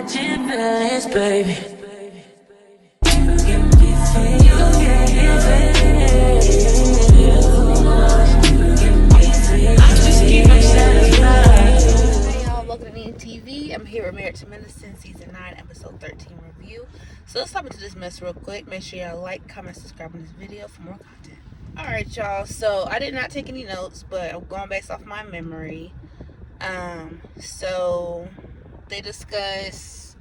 catching feelings, baby. Hey y'all, welcome to Nina TV. I'm here with Married to Medicine Season 9, Episode 13 review. So let's hop into this mess real quick. Make sure y'all like, comment, subscribe on this video for more content. Alright y'all, so I did not take any notes, but I'm going based off my memory. So they discuss,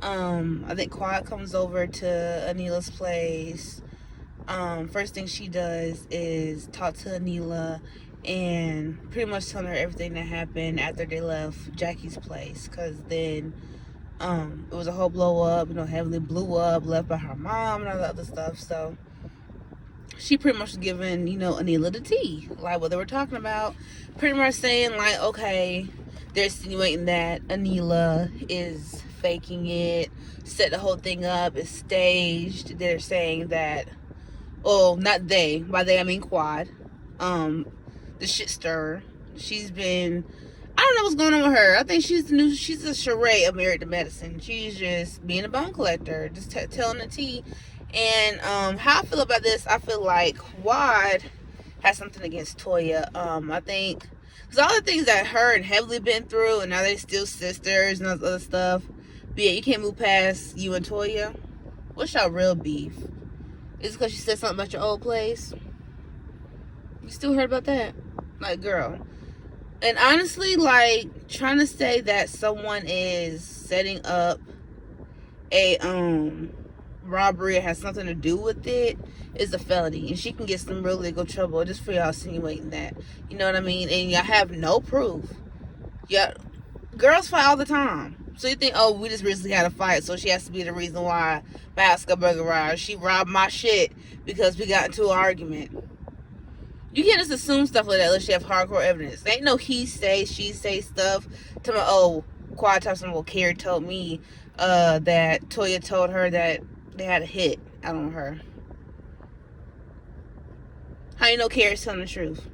I think Quad comes over to Anila's place. First thing she does is talk to Anila and pretty much telling her everything that happened after they left Jackie's place, because then it was a whole blow up, Heavenly blew up, left by her mom and all that other stuff. So she pretty much giving Anila the tea, like what they were talking about, pretty much saying like, okay, they're insinuating that Anila is faking it, set the whole thing up, it's staged. They're saying that, well, not they, by they I mean Quad, the shit stirrer. She's been, I don't know what's going on with her. I think she's a charade of Married to Medicine. She's just being a bone collector, just telling the tea. And how I feel about this, I feel like Quad has something against Toya. I think because all the things that her and Heavily been through, and now they still sisters and all this other stuff. But yeah, you can't move past you and Toya. What's y'all real beef? Is it because she said something about your old place? You still heard about that? Like, girl. And honestly, like, trying to say that someone is setting up a robbery or has something to do with it is a felony, and she can get some real legal trouble just for y'all insinuating that. You know what I mean? And y'all have no proof. Yeah, girls fight all the time. So you think, oh, we just recently had a fight, so she has to be the reason why my house got burglarized. She robbed my shit because we got into an argument. You can't just assume stuff like that unless you have hardcore evidence. There ain't no he say, she say stuff. To my, oh, Quad type some, well, Carrie told me that Toya told her that they had a hit out on her. How you know Carrie's telling the truth?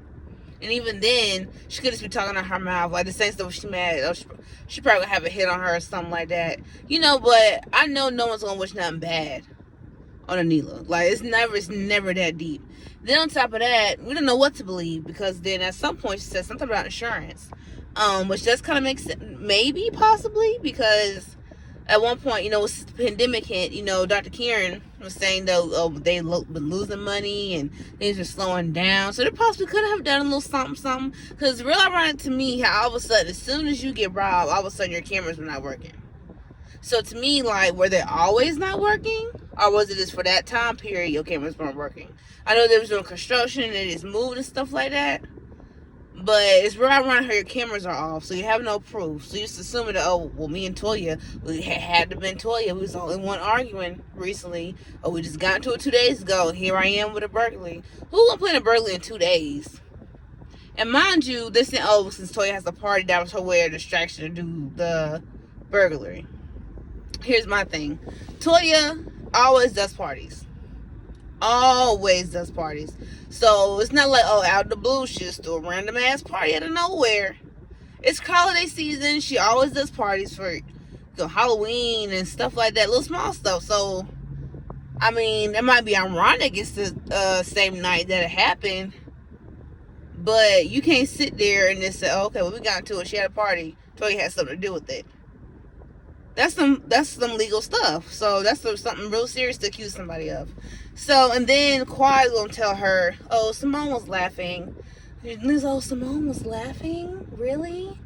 And even then, she could just be talking out her mouth. Like, the same stuff she mad. Oh, she probably gonna have a hit on her or something like that. But I know no one's gonna wish nothing bad on Anila. Like, it's never that deep. Then on top of that, we don't know what to believe, because then at some point she said something about insurance. Which does kind of make sense, maybe, possibly, because at one point, when the pandemic hit, Dr. Karen was saying that they've been losing money and things are slowing down. So they possibly could have done a little something. Because it's real ironic to me how all of a sudden, as soon as you get robbed, all of a sudden your cameras were not working. So to me, like, were they always not working? Or was it just for that time period your cameras weren't working? I know they was doing construction and they just moved and stuff like that. But it's real ironic how your cameras are off, so you have no proof. So you just assuming that, oh, well, me and Toya, we had to have been Toya. We was the only one arguing recently. Oh, we just got into it 2 days ago, and here I am with a burglary. Who gonna plan a burglary in 2 days? And mind you, this thing, oh, since Toya has a party, that was her way of distraction to do the burglary. Here's my thing. Toya always does parties. Always does parties. So it's not like, oh, out of the blue, she just threw a random ass party out of nowhere. It's holiday season. She always does parties for Halloween and stuff like that, little small stuff. So, I mean, it might be ironic it's the same night that it happened, but you can't sit there and just say, oh, okay, well, we got into it. She had a party. Toya had something to do with it. That's some legal stuff. So that's something real serious to accuse somebody of. So, and then Quad's gonna tell her, oh, Simone was laughing. Oh, Simone was laughing? Really?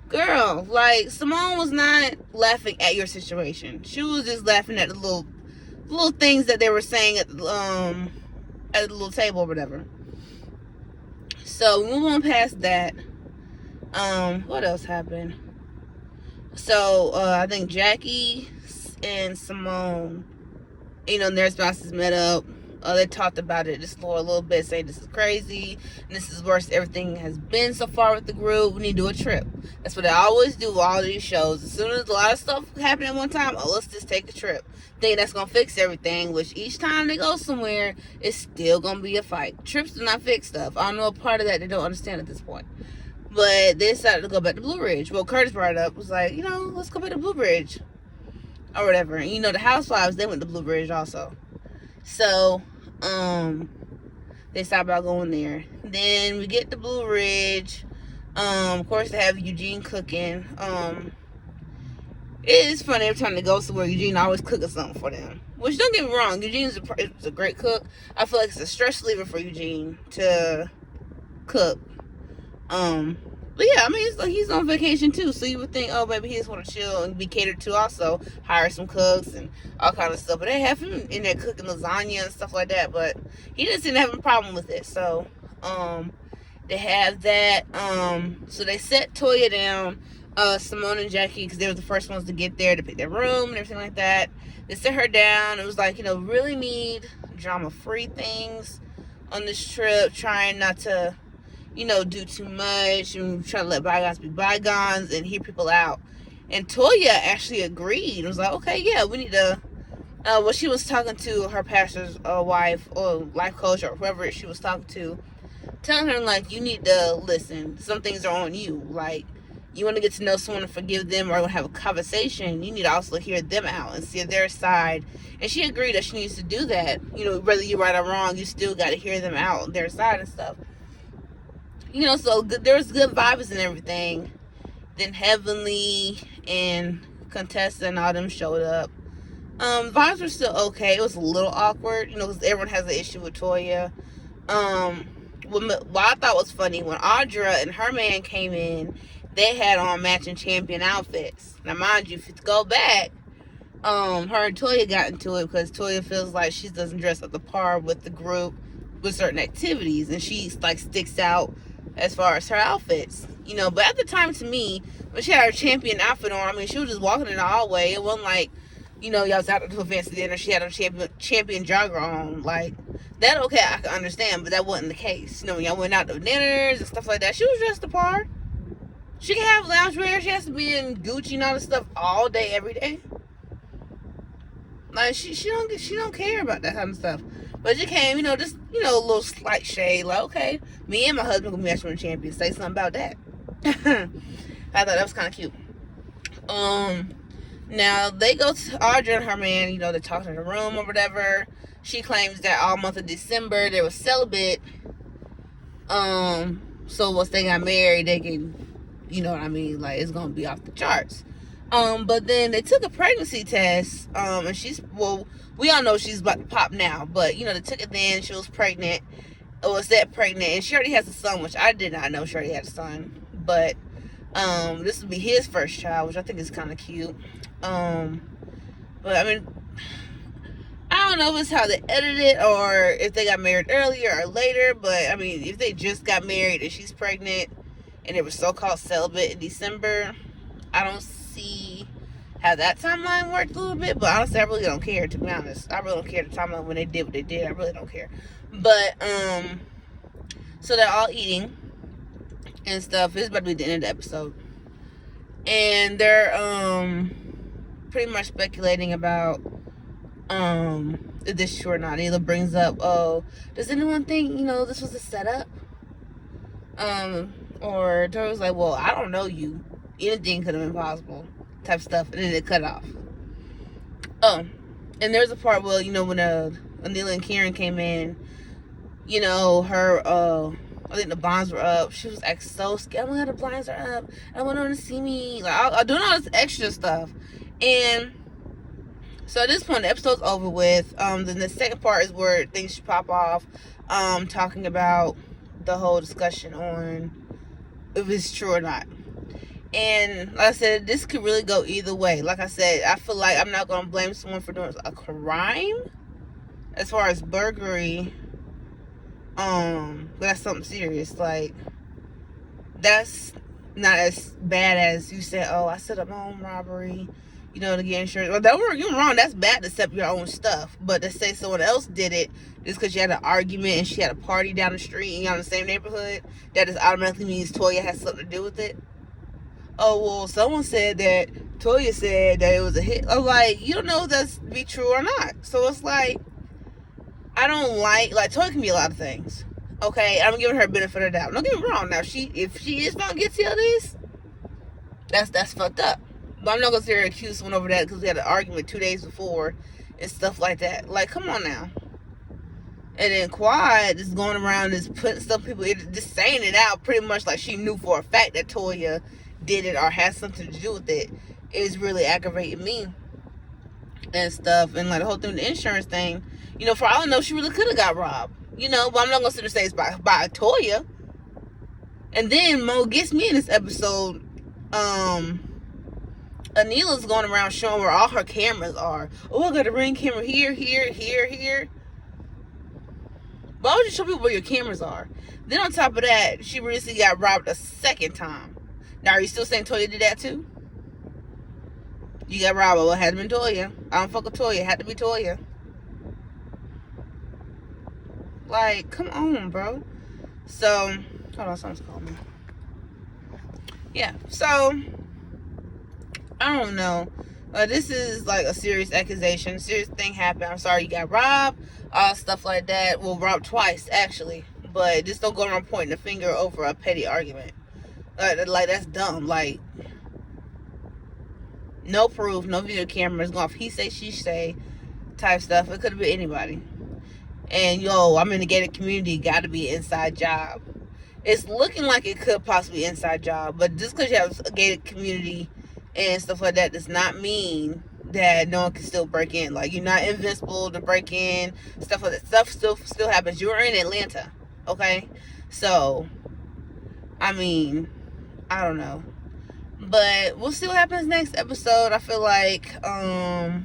Girl, like, Simone was not laughing at your situation. She was just laughing at the little things that they were saying at the little table or whatever. So, we move on past that. What else happened? So, I think Jackie and Simone, their spouses met up. They talked about it just for a little bit, saying this is crazy, and this is worse. Everything has been so far with the group. We need to do a trip. That's what they always do with all these shows. As soon as a lot of stuff happen at one time, oh, let's just take a trip. Think that's going to fix everything, which each time they go somewhere, it's still going to be a fight. Trips do not fix stuff. I don't know a part of that they don't understand at this point. But they decided to go back to Blue Ridge. Well, Curtis brought it up, was like, let's go back to Blue Ridge. or whatever. And, you know, the housewives, they went to Blue Ridge also. So, they stopped about going there. Then we get to Blue Ridge. Of course, they have Eugene cooking. It is funny every time they go somewhere, Eugene always cooking something for them. Which, don't get me wrong, Eugene is a great cook. I feel like it's a stress reliever for Eugene to cook. But yeah, I mean, it's like he's on vacation too, so you would think, oh, maybe he just want to chill and be catered to. Also, hire some cooks and all kind of stuff. But they have him in there cooking lasagna and stuff like that. But he doesn't seem to have a problem with it. So, they have that. So they set Toya down, Simone and Jackie, because they were the first ones to get there to pick their room and everything like that. They set her down. It was like, you know, really need drama-free things on this trip, trying not to, you know, do too much and try to let bygones be bygones and hear people out. And Toya actually agreed. It was like, okay, yeah, we need to. Well, she was talking to her pastor's wife or life coach or whoever she was talking to, telling her, like, you need to listen. Some things are on you. Like, you want to get to know someone and forgive them or have a conversation, you need to also hear them out and see their side. And she agreed that she needs to do that. You know, whether you're right or wrong, you still got to hear them out, their side and stuff. You know, so there was good vibes and everything. Then Heavenly and Contessa and all them showed up. Vibes were still okay. It was a little awkward, you know, because everyone has an issue with Toya. What I thought was funny, when Audra and her man came in, they had on matching champion outfits. Now, mind you, if you go back, her and Toya got into it because Toya feels like she doesn't dress up to par with the group with certain activities, and she like sticks out as far as her outfits, you know. But at the time, to me, when she had her champion outfit on, I mean, she was just walking in the hallway. It wasn't like, you know, y'all was out to a fancy dinner, she had her champion jogger on. Like, that, okay, I can understand, but that wasn't the case. You know, when y'all went out to dinners and stuff like that, she was dressed apart. She can have loungewear. She has to be in Gucci and all this stuff all day, every day. Like, she don't care about that kind of stuff. But she came, you know, just, you know, a little slight shade. Like, okay, me and my husband gonna be matching champions. Say something about that. I thought that was kind of cute. Now they go to Audra and her man. You know, they're talking in the room or whatever. She claims that all month of December they were celibate. So once they got married, they can, you know what I mean, like, it's gonna be off the charts. But then they took a pregnancy test, and we all know she's about to pop now, but, you know, they took it then, she was pregnant, or was that pregnant, and she already has a son, which I did not know she already had a son, but, this would be his first child, which I think is kind of cute. But, I mean, I don't know if it's how they edited it, or if they got married earlier or later, but, I mean, if they just got married and she's pregnant, and it was so-called celibate in December, I don't see how that timeline worked a little bit, but honestly, I really don't care, to be honest. I really don't care the timeline when they did what they did. I really don't care. But, so they're all eating and stuff. This is about to be the end of the episode. And they're, pretty much speculating about, if this is true or not. Neela brings up, oh, does anyone think, you know, this was a setup? Or Tori's like, well, I don't know you. Anything could have been possible. Type stuff. And then it cut off. Oh. And there's a part where, you know, when Neela and Karen came in, you know, her, I think the blinds were up. She was like so scared. Oh my God, the blinds are up. I want no one to see me. Like, I'm doing all this extra stuff. And so at this point, the episode's over with. Then the second part is where things should pop off. Talking about the whole discussion on if it's true or not. And like I said, this could really go either way. Like I said, I feel like I'm not going to blame someone for doing a crime as far as burglary. But that's something serious. Like, that's not as bad as you said, oh, I set up my own robbery, you know, to get insurance. Well, don't worry, you're wrong. That's bad to set up your own stuff. But to say someone else did it just because you had an argument and she had a party down the street and you're in the same neighborhood, that just automatically means Toya has something to do with it. Oh, well, someone said that Toya said that it was a hit. I'm like, you don't know if that's be true or not. So it's like, I don't like Toya can be a lot of things. Okay, I'm giving her benefit of the doubt. Don't get me wrong. Now, if she is not guilty of this, that's fucked up. But I'm not gonna sit here and accuse someone over that because we had an argument 2 days before and stuff like that. Like, come on now. And then Quad is going around is putting some people just saying it out pretty much like she knew for a fact that Toya did it or had something to do with it. It's really aggravating me and stuff. And like the whole thing, the insurance thing, you know, for all I know, she really could have got robbed. You know, but I'm not gonna sit and say it's by Toya. And then Mo gets me in this episode. Anila's going around showing where all her cameras are. Oh, I got a Ring camera here, here, here, here. Why would you show people where your cameras are? Then on top of that, she recently got robbed a second time. Now, are you still saying Toya did that too? You got robbed. Well, it had to be Toya. I don't fuck with Toya. It had to be Toya. Like, come on, bro. So, hold on, someone's calling me. Yeah, so, I don't know. This is like a serious accusation. Serious thing happened. I'm sorry you got robbed. All stuff like that. Well, robbed twice, actually. But just don't go around pointing the finger over a petty argument. Like, that's dumb. Like, no proof, no video cameras, going off he say, she say type stuff. It could have been anybody. And, yo, I'm in the gated community. Got to be an inside job. It's looking like it could possibly be an inside job. But just because you have a gated community and stuff like that does not mean that no one can still break in. Like, you're not invincible to break in. Stuff like that. Stuff still happens. You're in Atlanta, okay? So, I mean, I don't know. But we'll see what happens next episode. I feel like they're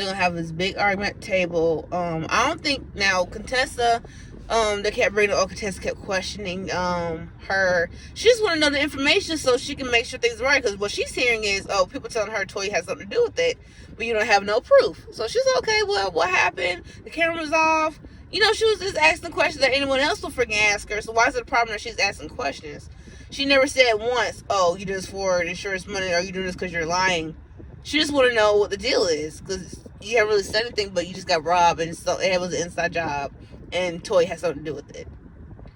gonna have this big argument table. I don't think now Contessa. They kept bringing up, Contessa kept questioning her. She just want to know the information so she can make sure things are right. Because what she's hearing is, oh, people telling her Toya has something to do with it, but you don't have no proof. So she's okay. Well, what happened? The camera was off. You know, she was just asking questions that anyone else will freaking ask her. So why is it a problem that she's asking questions? She never said once, oh, you do this for insurance money, or you do this because you're lying. She just want to know what the deal is, because you haven't really said anything, but you just got robbed, and so it was an inside job. And Toya has something to do with it.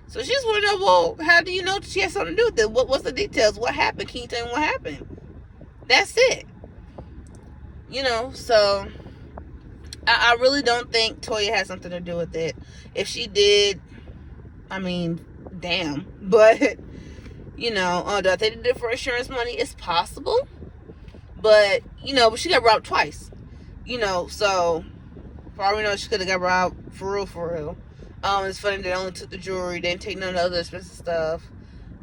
So she just want to know, well, how do you know she has something to do with it? What's the details? What happened? Can you tell me what happened? That's it. You know, so I really don't think Toya has something to do with it. If she did, I mean, damn. But, you know, do I think they did it for insurance money? It's possible. But, you know, but she got robbed twice. You know, so for all we know, she could have got robbed for real, for real. It's funny they only took the jewelry, they didn't take none of the other expensive stuff.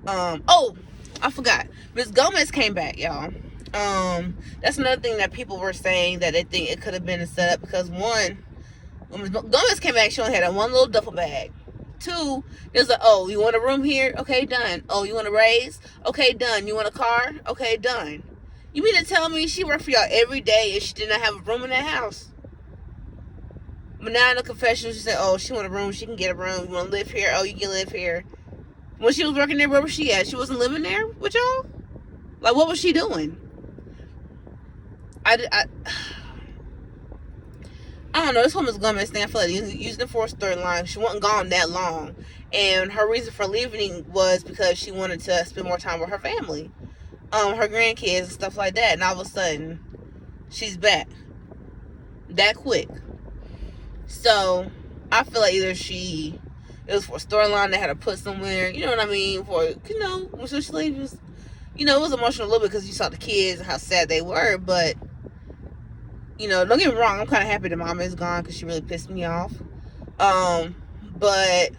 Oh, I forgot. Miss Gomez came back, y'all. That's another thing that people were saying that they think it could have been a setup, because one, when Miss Gomez came back, she only had one little duffel bag. Two, there's like, oh, you want a room here? Okay, done. Oh, you want a raise? Okay, done. You want a car? Okay, done. You mean to tell me she worked for y'all every day and she did not have a room in that house? But now in the confession, she said, oh, she want a room. She can get a room. You want to live here? Oh, you can live here. When she was working there, where was she at? She wasn't living there with y'all? Like, what was she doing? I don't know. This woman's Gomez thing, I feel like using it for a storyline. She wasn't gone that long. And her reason for leaving was because she wanted to spend more time with her family. Her grandkids and stuff like that. And all of a sudden, she's back. That quick. So, I feel like either it was for a storyline they had to put somewhere, you know what I mean? For, you know, when she leaves, you know, it was emotional a little bit because you saw the kids and how sad they were, but, you know, don't get me wrong, I'm kind of happy that Mama is gone because she really pissed me off. But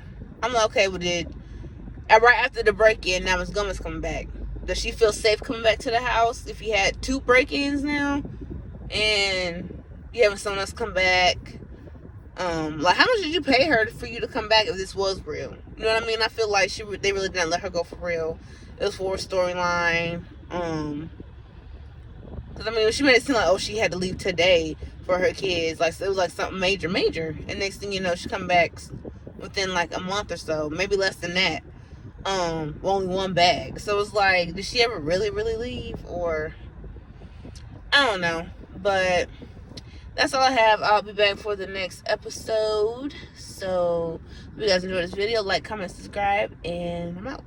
I'm like, okay with it. And right after the break-in, now Miss Gomez coming back. Does she feel safe coming back to the house if you had 2 break-ins now? And you having someone else come back? Like, how much did you pay her for you to come back if this was real? You know what I mean? I feel like they really didn't let her go for real. It was for a storyline. Because, I mean, she made it seem like, oh, she had to leave today for her kids. Like, it was like something major. And next thing you know, she come back within like a month or so. Maybe less than that. Only 1 bag. So it's like, did she ever really leave? Or, I don't know. But that's all I have. I'll be back for the next episode. So, if you guys enjoyed this video, like, comment, subscribe, and I'm out.